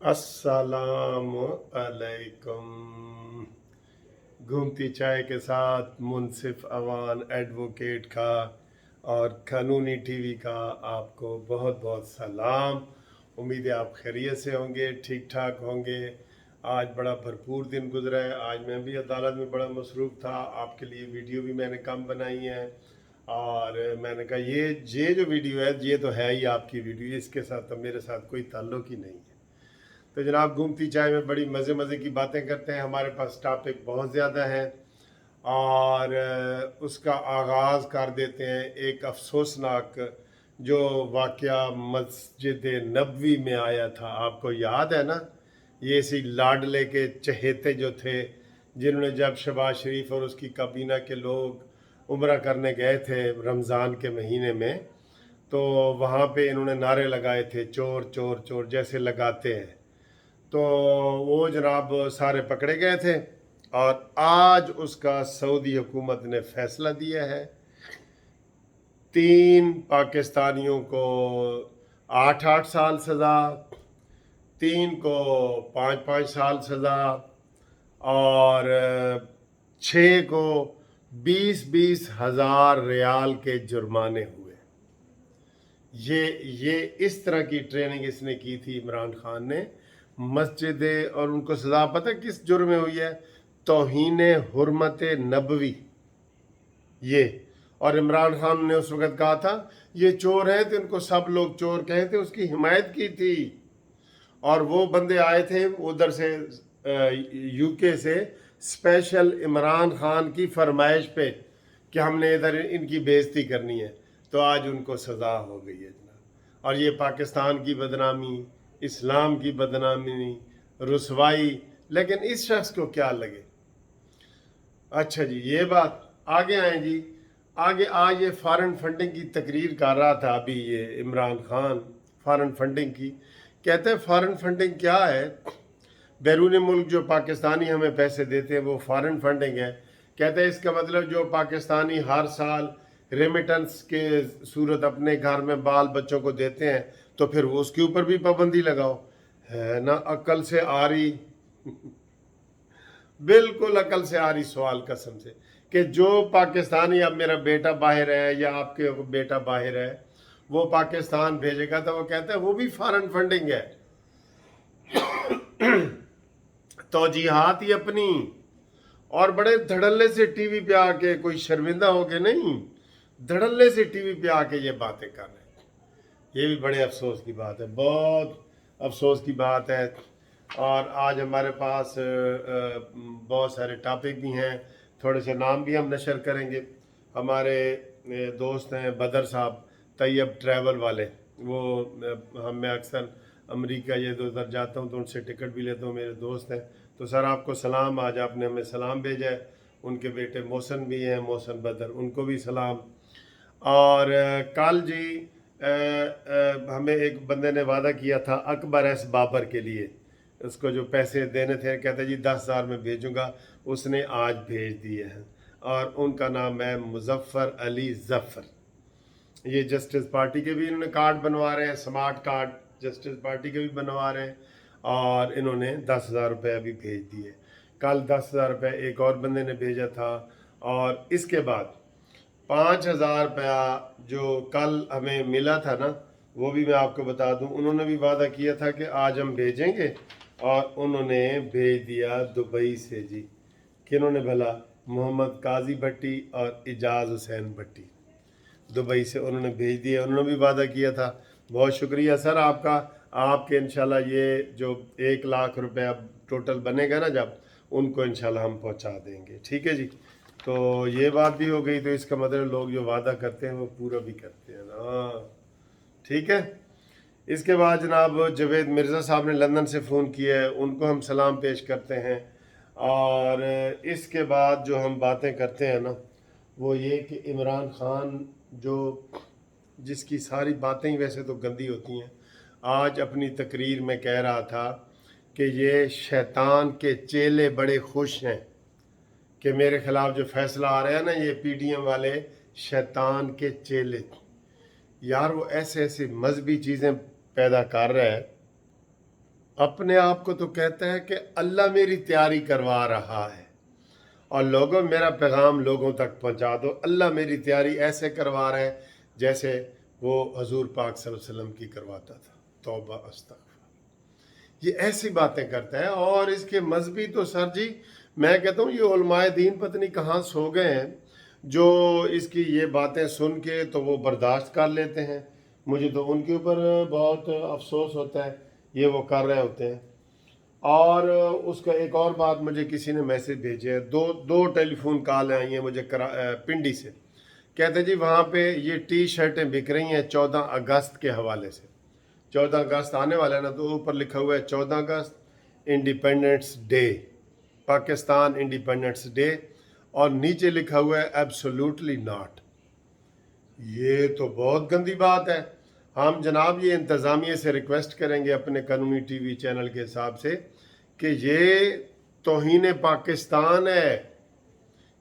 अस्सलाम अलैकुम। घूमती चाय के साथ मुनसिफ अवान एडवोकेट का और कानूनी टीवी का आपको बहुत बहुत सलाम। उम्मीद है आप खैरियत से होंगे, ठीक ठाक होंगे। आज बड़ा भरपूर दिन गुजरा है। आज मैं भी अदालत में बड़ा मसरूफ़ था। आपके लिए वीडियो भी मैंने कम बनाई है और मैंने कहा ये जो वीडियो है ये तो है ही आपकी वीडियो, इसके साथ तो मेरे साथ कोई ताल्लुक़ ही नहीं है। तो जनाब, घूमती चाय में बड़ी मज़े मज़े की बातें करते हैं। हमारे पास टॉपिक बहुत ज़्यादा है और उसका आगाज़ कर देते हैं एक अफसोसनाक जो वाक़या मस्जिद नबवी में आया था। आपको याद है ना, ये इसी लाडले के चहेते जो थे, जिन्होंने जब शहबाज शरीफ और उसकी काबीना के लोग उम्रा करने गए थे रमज़ान के महीने में, तो वहाँ पे इन्होंने नारे लगाए थे, चोर चोर चोर जैसे लगाते हैं। तो वो जनाब सारे पकड़े गए थे और आज उसका सऊदी हुकूमत ने फैसला दिया है। 3 पाकिस्तानियों को 8-8 साल सज़ा, 3 को 5-5 साल सज़ा और 6 को 20-20 हज़ार रियाल के जुर्माने हुए। ये इस तरह की ट्रेनिंग इसने की थी इमरान खान ने मस्जिद, और उनको सज़ा पता है किस जुर्म में हुई है? तौहीन हुर्मत नबवी। ये, और इमरान खान ने उस वक़्त कहा था ये चोर हैं, तो इनको सब लोग चोर कहे थे, उसकी हिमायत की थी। और वो बंदे आए थे उधर से यूके से स्पेशल इमरान खान की फरमाइश पे कि हमने इधर इनकी बेइज्जती करनी है, तो आज उनको सज़ा हो गई है जनाब। और ये पाकिस्तान की बदनामी, इस्लाम की बदनामी, रुसवाई, लेकिन इस शख्स को क्या लगे। अच्छा जी, ये बात। आगे आए जी। आगे आज ये फॉरेन फंडिंग की तकरीर कर रहा था अभी ये इमरान खान, फॉरेन फंडिंग की। कहते हैं फॉरेन फंडिंग क्या है? बैरून मुल्क जो पाकिस्तानी हमें पैसे देते हैं वो फॉरेन फंडिंग है। कहते हैं इसका मतलब जो पाकिस्तानी हर साल रेमिटेंस के सूरत अपने घर में बाल बच्चों को देते हैं, तो फिर वो उसके ऊपर भी पाबंदी लगाओ। है ना अक्ल से आ रही बिल्कुल अकल से आ रही सवाल, कसम से, कि जो पाकिस्तानी, अब मेरा बेटा बाहर है या आपके बेटा बाहर है, वो पाकिस्तान भेजेगा तो वो कहता है वो भी फॉरेन फंडिंग है। तौजीहात ही अपनी, और बड़े धड़ल्ले से टीवी पे आके, कोई शर्मिंदा हो के नहीं, धड़ल्ले से टीवी पे आके ये बातें कर रहे हैं। ये भी बड़े अफसोस की बात है, बहुत अफसोस की बात है। और आज हमारे पास बहुत सारे टॉपिक भी हैं, थोड़े से नाम भी हम नशर करेंगे। हमारे दोस्त हैं बदर साहब, तैयब ट्रैवल वाले, वो मैं अक्सर अमेरिका ये उधर जाता हूँ तो उनसे टिकट भी लेता हूँ, मेरे दोस्त हैं। तो सर आपको सलाम, आज आपने हमें सलाम भेजा है। उनके बेटे मोहसन भी हैं, मोहसन बदर, उनको भी सलाम। और कल जी हमें एक बंदे ने वादा किया था अकबर एस बाबर के लिए, उसको जो पैसे देने थे, कहते जी 10,000 में भेजूंगा, उसने आज भेज दिए हैं। और उनका नाम है मुजफ्फर अली जफ़र। ये जस्टिस पार्टी के भी इन्होंने कार्ड बनवा रहे हैं, स्मार्ट कार्ड जस्टिस पार्टी के भी बनवा रहे हैं, और इन्होंने 10,000 रुपये अभी भेज दिए। कल 10,000 रुपये एक और बंदे ने भेजा था। और इसके बाद 5,000 रुपया जो कल हमें मिला था ना, वो भी मैं आपको बता दूं, उन्होंने भी वादा किया था कि आज हम भेजेंगे, और उन्होंने भेज दिया दुबई से जी। किन्होंने भला? मोहम्मद काजी भट्टी और इजाज़ हुसैन भट्टी, दुबई से उन्होंने भेज दिया। उन्होंने भी वादा किया था। बहुत शुक्रिया सर आपका। आपके इंशाल्लाह ये जो 1,00,000 रुपया टोटल बनेगा ना, जब उनको इंशाल्लाह हम पहुंचा देंगे। ठीक है जी। तो ये बात भी हो गई। तो इसका मतलब लोग जो वादा करते हैं वो पूरा भी करते हैं ना। ठीक है। इसके बाद जनाब जवेद मिर्ज़ा साहब ने लंदन से फ़ोन किया है, उनको हम सलाम पेश करते हैं। और इसके बाद जो हम बातें करते हैं ना, वो ये कि इमरान खान जो, जिसकी सारी बातें ही वैसे तो गंदी होती हैं, आज अपनी तकरीर में कह रहा था कि ये शैतान के चेले बड़े खुश हैं कि मेरे ख़िलाफ़ जो फ़ैसला आ रहा है ना, ये पीटीएम वाले शैतान के चेले। यार वो ऐसे ऐसे मजहबी चीज़ें पैदा कर रहा है अपने आप को तो कहता है कि अल्लाह मेरी तैयारी करवा रहा है और लोगों मेरा पैगाम लोगों तक पहुंचा दो। अल्लाह मेरी तैयारी ऐसे करवा रहा है जैसे वो हजूर पाक सल्लल्लाहु अलैहि वसल्लम की करवाता था। तौबा अस्तगफिर, ये ऐसी बातें करता है। और इसके मजहबी तो सर जी मैं कहता हूँ ये उलमाए दीन पता नहीं कहाँ सो गए हैं, जो इसकी ये बातें सुन के तो वो बर्दाश्त कर लेते हैं। मुझे तो उनके ऊपर बहुत अफसोस होता है, ये वो कर रहे होते हैं। और उसका एक और बात, मुझे किसी ने मैसेज भेजे है, दो टेलीफोन कॉल आई हैं मुझे पिंडी से। कहते जी वहाँ पे ये टी शर्टें बिक रही हैं 14 अगस्त के हवाले से। 14 अगस्त आने वाला है ना, तो ऊपर लिखा हुआ है 14 अगस्त independence day, Pakistan independence day, और नीचे लिखा हुआ है एब्सोल्युटली नॉट। ये तो बहुत गंदी बात है। हम जनाब ये इंतज़ामिया से रिक्वेस्ट करेंगे अपने कानूनी टीवी चैनल के हिसाब से कि ये तौहीन पाकिस्तान है,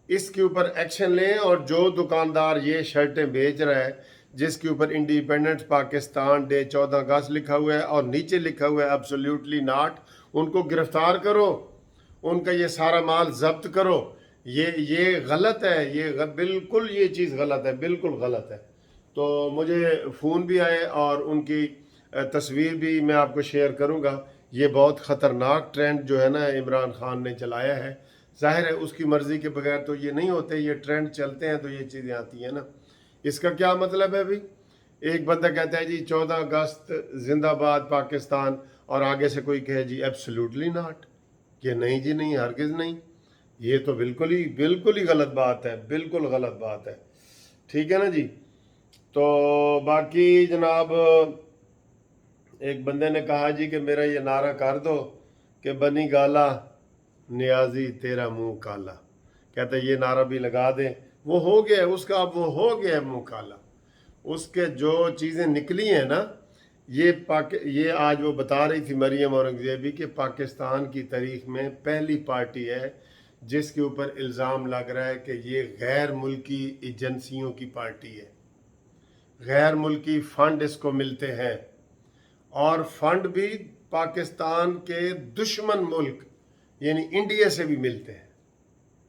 इसके ऊपर एक्शन लें। और जो दुकानदार ये शर्टें बेच रहा है जिसके ऊपर इंडिपेंडेंस पाकिस्तान डे 14 अगस्त लिखा हुआ है और नीचे लिखा हुआ है एब्सोल्युटली नॉट, उनको गिरफ्तार करो, उनका ये सारा माल जब्त करो। ये गलत है, बिल्कुल ये चीज़ गलत है, बिल्कुल गलत है। तो मुझे फ़ोन भी आए और उनकी तस्वीर भी मैं आपको शेयर करूंगा। ये बहुत ख़तरनाक ट्रेंड जो है ना इमरान खान ने चलाया है। जाहिर है उसकी मर्ज़ी के बगैर तो ये नहीं होते, ये ट्रेंड चलते हैं तो ये चीज़ें आती हैं ना। इसका क्या मतलब है भाई? एक बंदा कहता है जी 14 अगस्त जिंदाबाद पाकिस्तान, और आगे से कोई कहे जी एब्सोल्युटली नॉट, कि नहीं जी नहीं, हरगिज़ नहीं। ये तो बिल्कुल ही गलत बात है, बिल्कुल गलत बात है। ठीक है ना जी। तो बाकी जनाब एक बंदे ने कहा जी कि मेरा ये नारा कर दो कि बनी गाला नियाजी तेरा मुंह काला। कहते ये नारा भी लगा दें। वो हो गया उसका, अब वो हो गया मुंह काला। उसके जो चीज़ें निकली हैं ना, ये आज वो बता रही थी मरियम औरंगजेबी कि पाकिस्तान की तारीख में पहली पार्टी है जिसके ऊपर इल्ज़ाम लग रहा है कि ये गैर मुल्की एजेंसियों की पार्टी है, गैर मुल्की फंड इसको मिलते हैं, और फंड भी पाकिस्तान के दुश्मन मुल्क यानी इंडिया से भी मिलते हैं।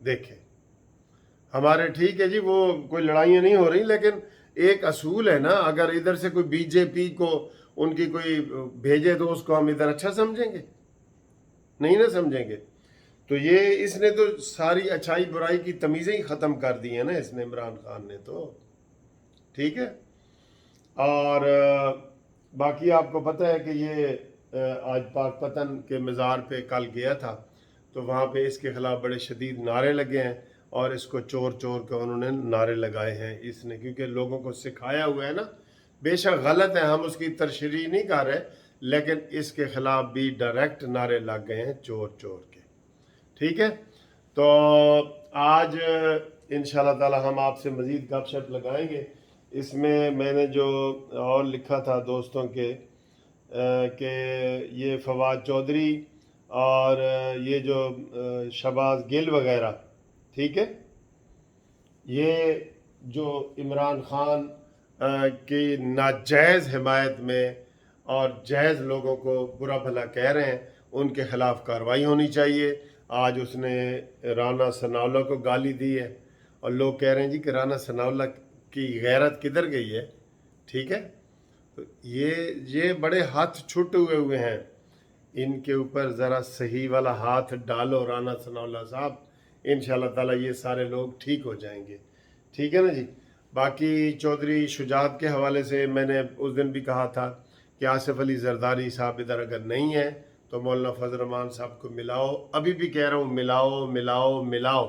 देखें हमारे, ठीक है जी वो कोई लड़ाइयाँ नहीं हो रही, लेकिन एक असूल है ना, अगर इधर से कोई बीजेपी को उनकी कोई भेजे तो उसको हम इधर अच्छा समझेंगे? नहीं ना समझेंगे। तो ये इसने तो सारी अच्छाई बुराई की तमीज़ें ही ख़त्म कर दी है ना इसने, इमरान खान ने तो। ठीक है। और बाकी आपको पता है कि ये आज पाकपतन के मज़ार पे कल गया था, तो वहाँ पे इसके ख़िलाफ़ बड़े शदीद नारे लगे हैं और इसको चोर चोर के उन्होंने नारे लगाए हैं इसने, क्योंकि लोगों को सिखाया हुआ है ना। बेशक गलत है, हम उसकी तरशरी नहीं कर रहे, लेकिन इसके ख़िलाफ़ भी डायरेक्ट नारे लग गए हैं चोर चोर के। ठीक है। तो आज इंशाल्लाह ताला हम आपसे मज़ीद गपशप लगाएंगे। इसमें मैंने जो और लिखा था दोस्तों के कि ये फवाद चौधरी और ये जो शहबाज गिल वगैरह, ठीक है, ये जो इमरान खान की नाजायज़ हिमायत में और जायज़ लोगों को बुरा भला कह रहे हैं, उनके ख़िलाफ़ कार्रवाई होनी चाहिए। आज उसने राना सनाउल्लाह को गाली दी है और लोग कह रहे हैं जी कि राना सनाउल्लाह की गैरत किधर गई है। ठीक है। तो ये बड़े हाथ छुटे हुए हैं, इनके ऊपर ज़रा सही वाला हाथ डालो राना सनाउल्लाह साहब, इंशाल्लाह ताला ये सारे लोग ठीक हो जाएंगे। ठीक है ना जी। बाकी चौधरी शुजात के हवाले से मैंने उस दिन भी कहा था कि आसिफ अली जरदारी साहब इधर अगर नहीं है तो मौलाना फजल रहमान साहब को मिलाओ। अभी भी कह रहा हूँ मिलाओ मिलाओ मिलाओ,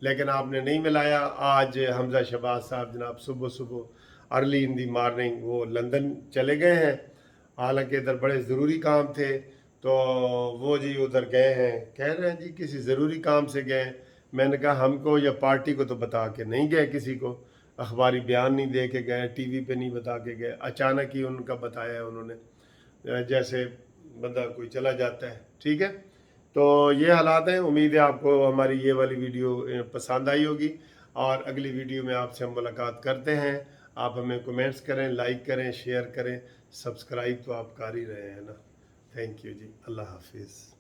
लेकिन आपने नहीं मिलाया। आज हमजा शहबाज साहब जनाब सुबह सुबह अर्ली इन दी मॉर्निंग वो लंदन चले गए हैं, हालांकि इधर बड़े ज़रूरी काम थे, तो वो जी उधर गए हैं। कह रहे हैं जी किसी ज़रूरी काम से गए। मैंने कहा हमको या पार्टी को तो बता के नहीं गए, किसी को अखबारी बयान नहीं दे के गए, टीवी पे नहीं बता के गए, अचानक ही उनका बताया उन्होंने, जैसे बंदा कोई चला जाता है। ठीक है। तो ये हालात हैं। उम्मीद है आपको हमारी ये वाली वीडियो पसंद आई होगी, और अगली वीडियो में आपसे हम मुलाकात करते हैं। आप हमें कमेंट्स करें, लाइक करें, शेयर करें, सब्सक्राइब तो आप कर ही रहे हैं ना। تھینک یو جی، اللہ حافظ.